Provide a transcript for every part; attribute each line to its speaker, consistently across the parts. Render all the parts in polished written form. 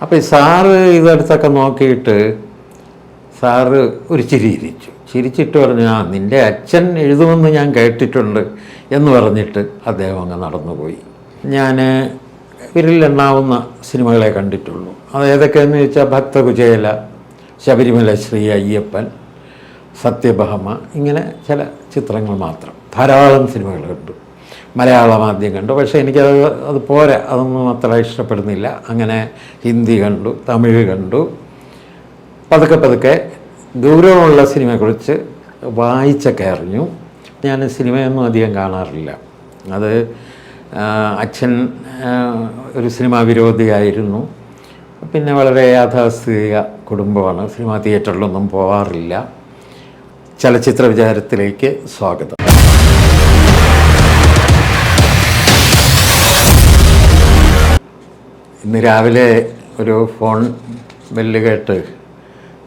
Speaker 1: അപ്പോൾ ഈ സാറ് ഇതെടുത്തൊക്കെ നോക്കിയിട്ട് സാറ് ഒരു ചിരിച്ചു. ചിരിച്ചിട്ട് പറഞ്ഞു, നിൻ്റെ അച്ഛൻ എഴുതുമെന്ന് ഞാൻ കേട്ടിട്ടുണ്ട് എന്ന് പറഞ്ഞിട്ട് അദ്ദേഹം അങ്ങ് നടന്നുപോയി. ഞാൻ വിരലിലെണ്ണാവുന്ന സിനിമകളെ കണ്ടിട്ടുള്ളൂ. അത് ഏതൊക്കെയെന്ന് ചോദിച്ചാൽ ഭക്തകുചേല, ശബരിമല ശ്രീ അയ്യപ്പൻ, സത്യഭാമ, ഇങ്ങനെ ചില ചിത്രങ്ങൾ മാത്രം. ധാരാളം സിനിമകൾ കണ്ടു, മലയാളം ആദ്യം കണ്ടു. പക്ഷേ എനിക്കത് പോരാ, അതൊന്നും അത്ര ഇഷ്ടപ്പെടുന്നില്ല. അങ്ങനെ ഹിന്ദി കണ്ടു, തമിഴ് കണ്ടു. പതുക്കെ ഗൗരവമുള്ള സിനിമയെക്കുറിച്ച് വായിച്ചൊക്കെ അറിഞ്ഞു. ഞാൻ സിനിമയൊന്നും അധികം കാണാറില്ല. അത് അച്ഛൻ ഒരു സിനിമാ വിരോധിയായിരുന്നു. പിന്നെ വളരെ യാഥാസ്ഥിതിക കുടുംബമാണ്. സിനിമാ തിയേറ്ററിലൊന്നും പോകാറില്ല. ചലച്ചിത്ര വിചാരത്തിലേക്ക് സ്വാഗതം. ഇന്ന് രാവിലെ ഒരു ഫോൺ ബെല്ല് കേട്ട്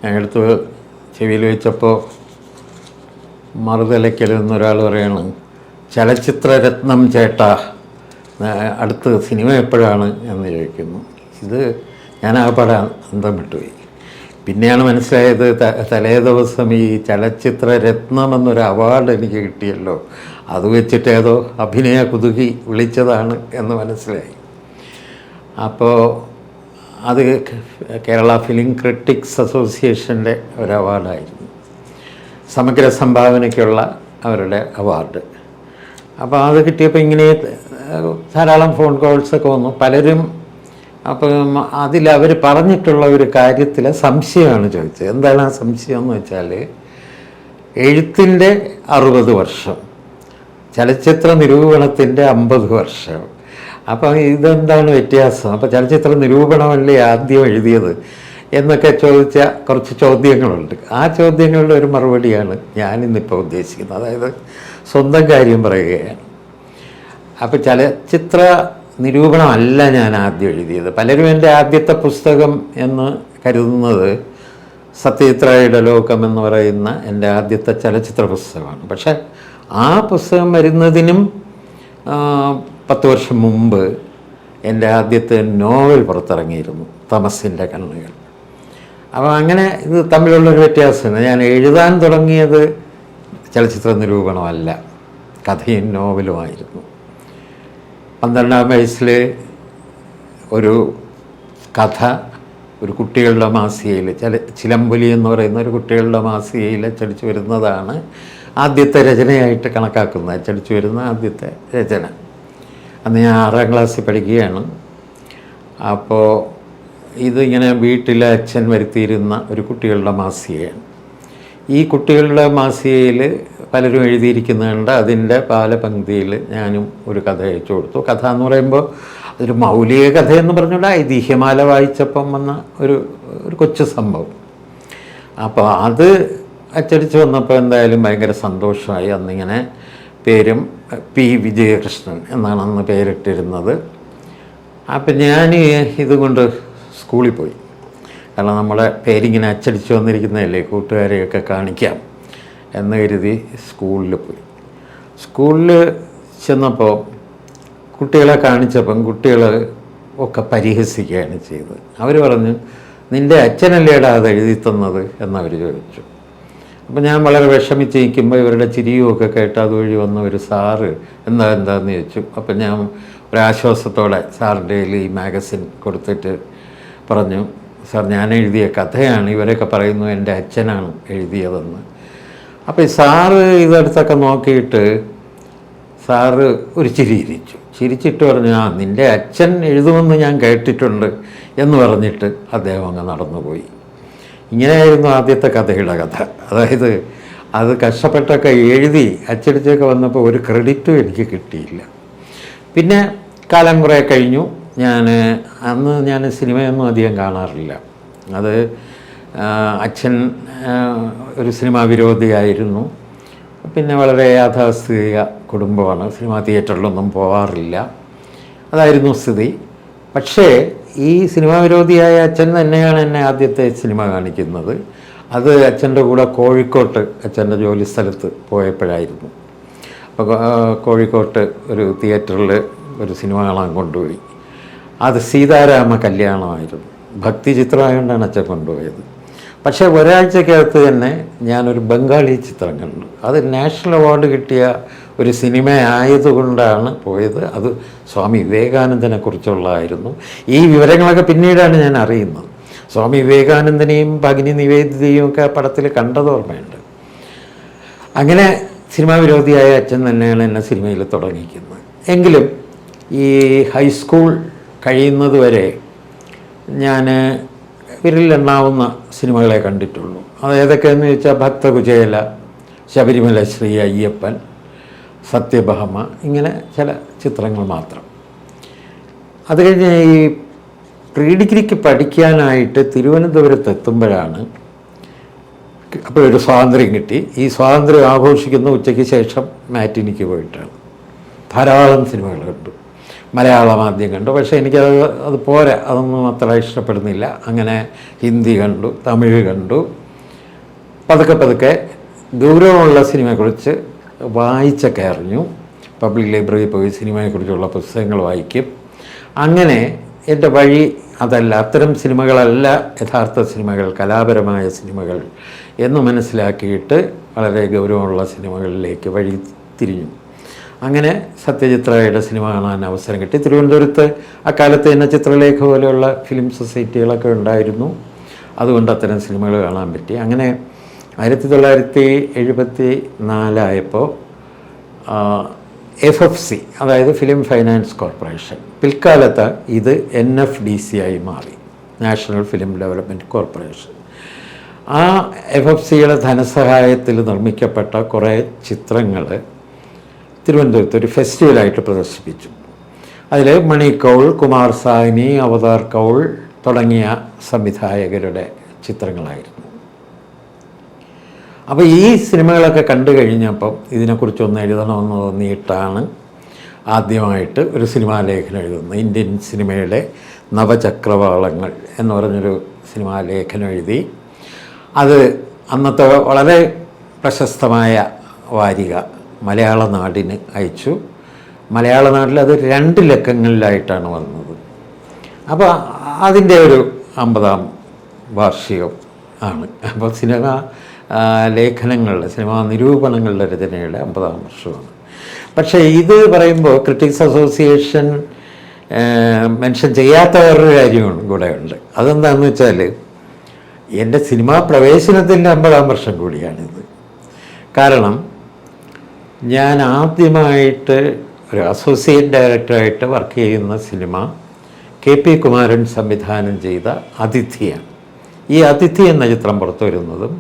Speaker 1: ഞാൻ എടുത്ത് ചെവിയിൽ വെച്ചപ്പോൾ മറുതലയ്ക്കൽ എന്നൊരാൾ പറയാണ്, ചലച്ചിത്രരത്നം ചേട്ടാ, അടുത്ത് സിനിമ എപ്പോഴാണ് എന്ന് ചോദിക്കുന്നു. ഇത് ഞാൻ ആ പടം അന്തം വിട്ടുപോയി. പിന്നെയാണ് മനസ്സിലായത്, തലേ ദിവസം ഈ ചലച്ചിത്രരത്നം എന്നൊരു അവാർഡ് എനിക്ക് കിട്ടിയല്ലോ, അത് വെച്ചിട്ട് ഏതോ അഭിനയ കുതുകി വിളിച്ചതാണ് എന്ന് മനസ്സിലായി. അപ്പോൾ അത് കേരള ഫിലിം ക്രിട്ടിക്സ് അസോസിയേഷൻ്റെ ഒരു അവാർഡായിരുന്നു, സമഗ്ര സംഭാവനയ്ക്കുള്ള അവരുടെ അവാർഡ്. അപ്പോൾ അത് കിട്ടിയപ്പോൾ ഇങ്ങനെ ധാരാളം ഫോൺ കോൾസൊക്കെ വന്നു. പലരും അപ്പം അതിലവർ പറഞ്ഞിട്ടുള്ള ഒരു കാര്യത്തിൽ സംശയമാണ് ചോദിച്ചത്. എന്താണ് ആ സംശയം എന്ന് വെച്ചാൽ, എഴുത്തിൻ്റെ 60 വർഷം, ചലച്ചിത്ര നിരൂപണത്തിൻ്റെ 50 വർഷം. അപ്പം ഇതെന്താണ് വ്യത്യാസം? അപ്പോൾ ചലച്ചിത്ര നിരൂപണമല്ലേ ആദ്യം എഴുതിയത് എന്നൊക്കെ ചോദിച്ച കുറച്ച് ചോദ്യങ്ങളുണ്ട്. ആ ചോദ്യങ്ങളുടെ ഒരു മറുപടിയാണ് ഞാനിന്നിപ്പോൾ ഉദ്ദേശിക്കുന്നത്. അതായത് സ്വന്തം കാര്യം പറയുകയാണ്. അപ്പോൾ ചലച്ചിത്ര നിരൂപണമല്ല ഞാൻ ആദ്യം എഴുതിയത്. പലരും എൻ്റെ ആദ്യത്തെ പുസ്തകം എന്ന് കരുതുന്നത് സത്യജിത്രയുടെ ലോകം എന്ന് പറയുന്ന എൻ്റെ ആദ്യത്തെ ചലച്ചിത്ര പുസ്തകമാണ്. പക്ഷേ ആ പുസ്തകം വരുന്നതിനും 10 വർഷം മുമ്പ് എൻ്റെ ആദ്യത്തെ നോവൽ പുറത്തിറങ്ങിയിരുന്നു, തമസിൻ്റെ കണ്ണുകൾ. അപ്പോൾ അങ്ങനെ ഇത് തമ്മിലുള്ളൊരു വ്യത്യാസമാണ്. ഞാൻ എഴുതാൻ തുടങ്ങിയത് ചലച്ചിത്ര നിരൂപണമല്ല, കഥയും നോവലുമായിരുന്നു. 12-ാം വയസ്സിൽ ഒരു കഥ ഒരു കുട്ടികളുടെ മാസികയിൽ, ചിലമ്പൊലി എന്ന് പറയുന്ന ഒരു കുട്ടികളുടെ മാസികയിൽ അച്ചടിച്ചു വരുന്നതാണ് ആദ്യത്തെ രചനയായിട്ട് കണക്കാക്കുന്നത്, അച്ചടിച്ചു വരുന്ന ആദ്യത്തെ രചന. അന്ന് ഞാൻ 6-ാം ക്ലാസ്സിൽ പഠിക്കുകയാണ്. അപ്പോൾ ഇതിങ്ങനെ വീട്ടിലെ അച്ഛൻ വരുത്തിയിരുന്ന ഒരു കുട്ടികളുടെ മാസികയാണ്. ഈ കുട്ടികളുടെ മാസികയിൽ പലരും എഴുതിയിരിക്കുന്നുണ്ട്. അതിൻ്റെ പാലപങ്ക്തിയിൽ ഞാനും ഒരു കഥ അയച്ചു കൊടുത്തു. കഥ എന്ന് പറയുമ്പോൾ അതൊരു മൗലിക കഥയെന്ന് പറഞ്ഞുകൊണ്ട് ഐതിഹ്യമാല വായിച്ചപ്പം വന്ന ഒരു കൊച്ചു സംഭവം. അപ്പോൾ അത് അച്ചടിച്ച് വന്നപ്പോൾ എന്തായാലും ഭയങ്കര സന്തോഷമായി. അന്നിങ്ങനെ പേരും പി വിജയകൃഷ്ണൻ എന്നാണ് അന്ന് പേരിട്ടിരുന്നത്. അപ്പം ഞാൻ ഇതുകൊണ്ട് സ്കൂളിൽ പോയി. കാരണം നമ്മുടെ പേരിങ്ങനെ അച്ചടിച്ച് വന്നിരിക്കുന്നതല്ലേ, കൂട്ടുകാരെയൊക്കെ കാണിക്കാം എന്ന് കരുതി സ്കൂളിൽ പോയി. സ്കൂളിൽ ചെന്നപ്പോൾ കുട്ടികളെ കാണിച്ചപ്പം കുട്ടികൾ ഒക്കെ പരിഹസിക്കുകയാണ് ചെയ്തത്. അവർ പറഞ്ഞു, നിൻ്റെ അച്ഛനല്ലേടാ അത് എഴുതി തന്നത് എന്നവർ ചോദിച്ചു. അപ്പം ഞാൻ വളരെ വിഷമിച്ചിരിക്കുമ്പോൾ ഇവരുടെ ചിരിയുമൊക്കെ കേട്ട് അതുവഴി വന്ന ഒരു സാറ് എന്താണെന്ന് ചോദിച്ചു. അപ്പം ഞാൻ ഒരാശ്വാസത്തോടെ സാറിൻ്റെ കയ്യിൽ ഈ മാഗസിൻ കൊടുത്തിട്ട് പറഞ്ഞു, സാർ ഞാൻ എഴുതിയ കഥയാണ്, ഇവരൊക്കെ പറയുന്നു എൻ്റെ അച്ഛനാണ് എഴുതിയതെന്ന്. അപ്പോൾ ഈ സാറ് ഇതെടുത്തൊക്കെ നോക്കിയിട്ട് സാറ് ഒരു ചിരിച്ചു. ചിരിച്ചിട്ട് പറഞ്ഞു, നിൻ്റെ അച്ഛൻ എഴുതുമെന്ന് ഞാൻ കേട്ടിട്ടുണ്ട് എന്ന് പറഞ്ഞിട്ട് അദ്ദേഹം അങ്ങ് നടന്നുപോയി. ഇങ്ങനെയായിരുന്നു ആദ്യത്തെ കഥയുടെ കഥ. അതായത് അത് കഷ്ടപ്പെട്ടൊക്കെ എഴുതി അച്ചടിച്ചൊക്കെ വന്നപ്പോൾ ഒരു ക്രെഡിറ്റും എനിക്ക് കിട്ടിയില്ല. പിന്നെ കാലം കുറേ കഴിഞ്ഞു. അന്ന് ഞാൻ സിനിമയൊന്നും അധികം കാണാറില്ല. അത് അച്ഛൻ ഒരു സിനിമാ വിരോധിയായിരുന്നു. പിന്നെ വളരെ യാഥാസ്ഥിതിക കുടുംബമാണ്. സിനിമാ തിയേറ്ററിലൊന്നും പോകാറില്ല. അതായിരുന്നു സ്ഥിതി. പക്ഷേ ഈ സിനിമാ വിരോധിയായ അച്ഛൻ തന്നെയാണ് എന്നെ ആദ്യത്തെ സിനിമ കാണിക്കുന്നത്. അത് അച്ഛൻ്റെ കൂടെ കോഴിക്കോട്ട് അച്ഛൻ്റെ ജോലി സ്ഥലത്ത് പോയപ്പോഴായിരുന്നു. അപ്പോൾ കോഴിക്കോട്ട് ഒരു തിയേറ്ററിൽ ഒരു സിനിമ കാണാൻ കൊണ്ടുപോയി. അത് സീതാരാമ കല്യാണമായിരുന്നു. ഭക്തി ചിത്രമായതുകൊണ്ടാണ് അച്ഛൻ കൊണ്ടുപോയത്. പക്ഷേ ഒരാഴ്ചക്കകത്ത് തന്നെ ഞാനൊരു ബംഗാളി ചിത്രം കണ്ടു. അത് നാഷണൽ അവാർഡ് കിട്ടിയ ഒരു സിനിമ ആയതുകൊണ്ടാണ് പോയത്. അത് സ്വാമി വിവേകാനന്ദനെ കുറിച്ചുള്ളതായിരുന്നു. ഈ വിവരങ്ങളൊക്കെ പിന്നീടാണ് ഞാൻ അറിയുന്നത്. സ്വാമി വിവേകാനന്ദനെയും ഭഗിനി നിവേദിതയും ഒക്കെ പടത്തിൽ കണ്ടത് ഓർമ്മയുണ്ട്. അങ്ങനെ സിനിമാ വിരോധിയായ അച്ഛൻ തന്നെയാണ് എന്നെ സിനിമയിൽ തുടങ്ങിക്കുന്നത്. എങ്കിലും ഈ ഹൈസ്കൂൾ കഴിയുന്നത് വരെ ഞാൻ വിരലിലെണ്ണാവുന്ന സിനിമകളെ കണ്ടിട്ടുള്ളൂ. അത് ഏതൊക്കെയെന്ന് ചോദിച്ചാൽ ഭക്തകുചേല, ശബരിമല ശ്രീ അയ്യപ്പൻ, സത്യഭാമ, ഇങ്ങനെ ചില ചിത്രങ്ങൾ മാത്രം. അത് കഴിഞ്ഞ് ഈ പ്രീ ഡിഗ്രിക്ക് പഠിക്കാനായിട്ട് തിരുവനന്തപുരത്ത് എത്തുമ്പോഴാണ് അപ്പോൾ ഒരു സ്വാതന്ത്ര്യം കിട്ടി. ഈ സ്വാതന്ത്ര്യം ആഘോഷിക്കുന്ന ഉച്ചയ്ക്ക് ശേഷം മാറ്റിനിക്ക് പോയിട്ടാണ്. ധാരാളം സിനിമകൾ കണ്ടു, മലയാളം ആദ്യം കണ്ടു. പക്ഷേ അത് പോരാ, അതൊന്നും അത്ര ഇഷ്ടപ്പെടുന്നില്ല. അങ്ങനെ ഹിന്ദി കണ്ടു, തമിഴ് കണ്ടു. പതുക്കെ ഗൗരവമുള്ള സിനിമയെക്കുറിച്ച് വായിച്ചൊക്കെ അറിഞ്ഞു. പബ്ലിക് ലൈബ്രറിയിൽ പോയി സിനിമയെക്കുറിച്ചുള്ള പുസ്തകങ്ങൾ വായിക്കും. അങ്ങനെ എൻ്റെ വഴി അതല്ല, അത്തരം സിനിമകളല്ല യഥാർത്ഥ സിനിമകൾ, കലാപരമായ സിനിമകൾ എന്ന് മനസ്സിലാക്കിയിട്ട് വളരെ ഗൗരവമുള്ള സിനിമകളിലേക്ക് വഴി തിരിഞ്ഞു. അങ്ങനെ സത്യജിത്രയുടെ സിനിമ കാണാൻ അവസരം കിട്ടി. തിരുവനന്തപുരത്ത് അക്കാലത്ത് തന്നെ ചിത്രലേഖ പോലെയുള്ള ഫിലിം സൊസൈറ്റികളൊക്കെ ഉണ്ടായിരുന്നു. അതുകൊണ്ട് അത്തരം സിനിമകൾ കാണാൻ പറ്റി. അങ്ങനെ 1974 FFC, അതായത് ഫിലിം ഫൈനാൻസ് കോർപ്പറേഷൻ, പിൽക്കാലത്ത് ഇത് NFDC ആയി മാറി, നാഷണൽ ഫിലിം ഡെവലപ്മെൻറ്റ് കോർപ്പറേഷൻ. ആ FFCയുടെ ധനസഹായത്തിൽ നിർമ്മിക്കപ്പെട്ട കുറേ ചിത്രങ്ങൾ തിരുവനന്തപുരത്ത് ഒരു ഫെസ്റ്റിവലായിട്ട് പ്രദർശിപ്പിച്ചു. അതിൽ മണി കൗൾ, കുമാർ സാഹ്നി, അവതാർ കൗൾ തുടങ്ങിയ സംവിധായകരുടെ ചിത്രങ്ങളായിരുന്നു. അപ്പോൾ ഈ സിനിമകളൊക്കെ കണ്ടു കഴിഞ്ഞപ്പം ഇതിനെക്കുറിച്ചൊന്ന് എഴുതണമെന്ന് തോന്നിയിട്ടാണ് ആദ്യമായിട്ട് ഒരു സിനിമാ ലേഖനം എഴുതുന്നത്. ഇന്ത്യൻ സിനിമയുടെ നവചക്രവാളങ്ങൾ എന്ന് പറഞ്ഞൊരു സിനിമാ ലേഖനം എഴുതി. അത് അന്നത്തെ വളരെ പ്രശസ്തമായ വാരിക മലയാള നാടിന് അയച്ചു. മലയാള നാട്ടിൽ അത് 2 ലക്കങ്ങളിലായിട്ടാണ് വന്നത്. അപ്പോൾ അതിൻ്റെ ഒരു 50ാം വാർഷികം ആണ്. അപ്പോൾ സിനിമ ലേഖനങ്ങളുടെ, സിനിമാ നിരൂപണങ്ങളുടെ രചനയുടെ 50ാം വർഷമാണ്. പക്ഷേ ഇത് പറയുമ്പോൾ ക്രിട്ടിക്സ് അസോസിയേഷൻ മെൻഷൻ ചെയ്യാത്ത വേറൊരു കാര്യമാണ് കൂടെ ഉണ്ട്. അതെന്താണെന്ന് വെച്ചാൽ എൻ്റെ സിനിമാ പ്രവേശനത്തിൻ്റെ 50ാം വർഷം കൂടിയാണിത്. കാരണം ഞാൻ ആദ്യമായിട്ട് ഒരു അസോസിയേറ്റ് ഡയറക്ടറായിട്ട് വർക്ക് ചെയ്യുന്ന സിനിമ KP കുമാരൻ സംവിധാനം ചെയ്ത അതിഥിയാണ്. ഈ അതിഥി എന്ന ചിത്രം പുറത്തു വരുന്നതും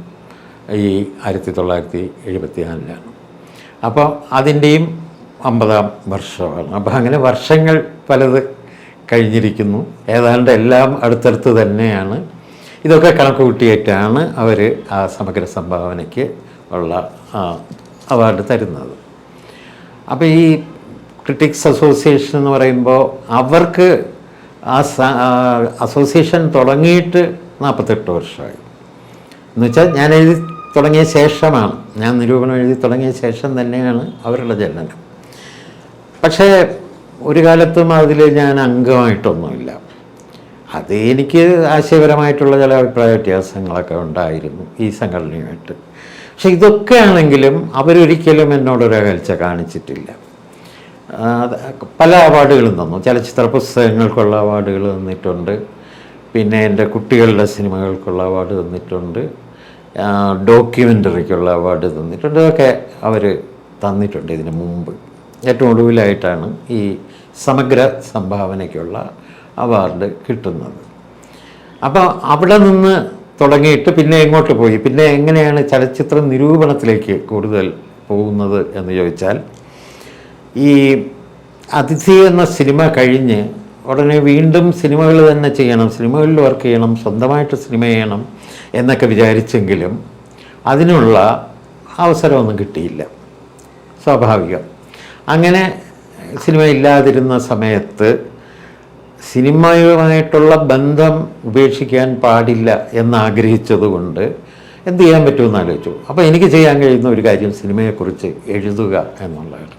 Speaker 1: ഈ 1974 അപ്പോൾ അതിൻ്റെയും 50ാം വർഷമാണ്. അപ്പോൾ അങ്ങനെ വർഷങ്ങൾ പലത് കഴിഞ്ഞിരിക്കുന്നു. ഏതാണ്ട് എല്ലാം അടുത്തടുത്ത് തന്നെയാണ്. ഇതൊക്കെ കണക്ക് കൂട്ടിയിട്ടാണ് അവർ ആ സമഗ്ര സംഭാവനയ്ക്ക് ഉള്ള അവാർഡ് തരുന്നത്. അപ്പോൾ ഈ ക്രിട്ടിക്സ് അസോസിയേഷൻ എന്ന് പറയുമ്പോൾ അവർക്ക് ആ അസോസിയേഷൻ തുടങ്ങിയിട്ട് 48 വർഷമായി. എന്നുവെച്ചാൽ ഞാൻ എഴുതി തുടങ്ങിയ ശേഷമാണ്, ഞാൻ നിരൂപണം എഴുതി തുടങ്ങിയ ശേഷം തന്നെയാണ് അവരുടെ ജനനം. പക്ഷേ ഒരു കാലത്തും അതിൽ ഞാൻ അംഗമായിട്ടൊന്നുമില്ല. അത് എനിക്ക് ആശയപരമായിട്ടുള്ള ചില അഭിപ്രായ വ്യത്യാസങ്ങളൊക്കെ ഉണ്ടായിരുന്നു ഈ സംഘടനയുമായിട്ട്. പക്ഷെ ഇതൊക്കെ ആണെങ്കിലും അവരൊരിക്കലും എന്നോടൊരു അകൽച്ച കാണിച്ചിട്ടില്ല. പല അവാർഡുകളും തന്നു. ചലച്ചിത്ര പുസ്തകങ്ങൾക്കുള്ള അവാർഡുകൾ തന്നിട്ടുണ്ട്, പിന്നെ എൻ്റെ കുട്ടികളുടെ സിനിമകൾക്കുള്ള അവാർഡ് തന്നിട്ടുണ്ട്, ഡോക്യുമെൻ്ററിക്കുള്ള അവാർഡ് തന്നിട്ടുണ്ട്. ഇതൊക്കെ അവർ തന്നിട്ടുണ്ട് ഇതിന് മുമ്പ്. ഏറ്റവും ഒടുവിലായിട്ടാണ് ഈ സമഗ്ര സംഭാവനയ്ക്കുള്ള അവാർഡ് കിട്ടുന്നത്. അപ്പോൾ അവിടെ നിന്ന് തുടങ്ങിയിട്ട് പിന്നെ എങ്ങോട്ട് പോയി, പിന്നെ എങ്ങനെയാണ് ചലച്ചിത്ര നിരൂപണത്തിലേക്ക് കൂടുതൽ പോകുന്നത് എന്ന് ചോദിച്ചാൽ, ഈ അതിഥി എന്ന സിനിമ കഴിഞ്ഞ് ഉടനെ വീണ്ടും സിനിമകൾ തന്നെ ചെയ്യണം, സിനിമകളിൽ വർക്ക് ചെയ്യണം, സ്വന്തമായിട്ട് സിനിമ ചെയ്യണം എന്നൊക്കെ വിചാരിച്ചെങ്കിലും അതിനുള്ള അവസരമൊന്നും കിട്ടിയില്ല. സ്വാഭാവികം. അങ്ങനെ സിനിമ ഇല്ലാതിരുന്ന സമയത്ത് സിനിമയുമായിട്ടുള്ള ബന്ധം ഉപേക്ഷിക്കാൻ പാടില്ല എന്നാഗ്രഹിച്ചതുകൊണ്ട് എന്ത് ചെയ്യാൻ പറ്റുമെന്ന് ആലോചിച്ചു. അപ്പോൾ എനിക്ക് ചെയ്യാൻ കഴിയുന്ന ഒരു കാര്യം സിനിമയെക്കുറിച്ച് എഴുതുക എന്നുള്ളതാണ്.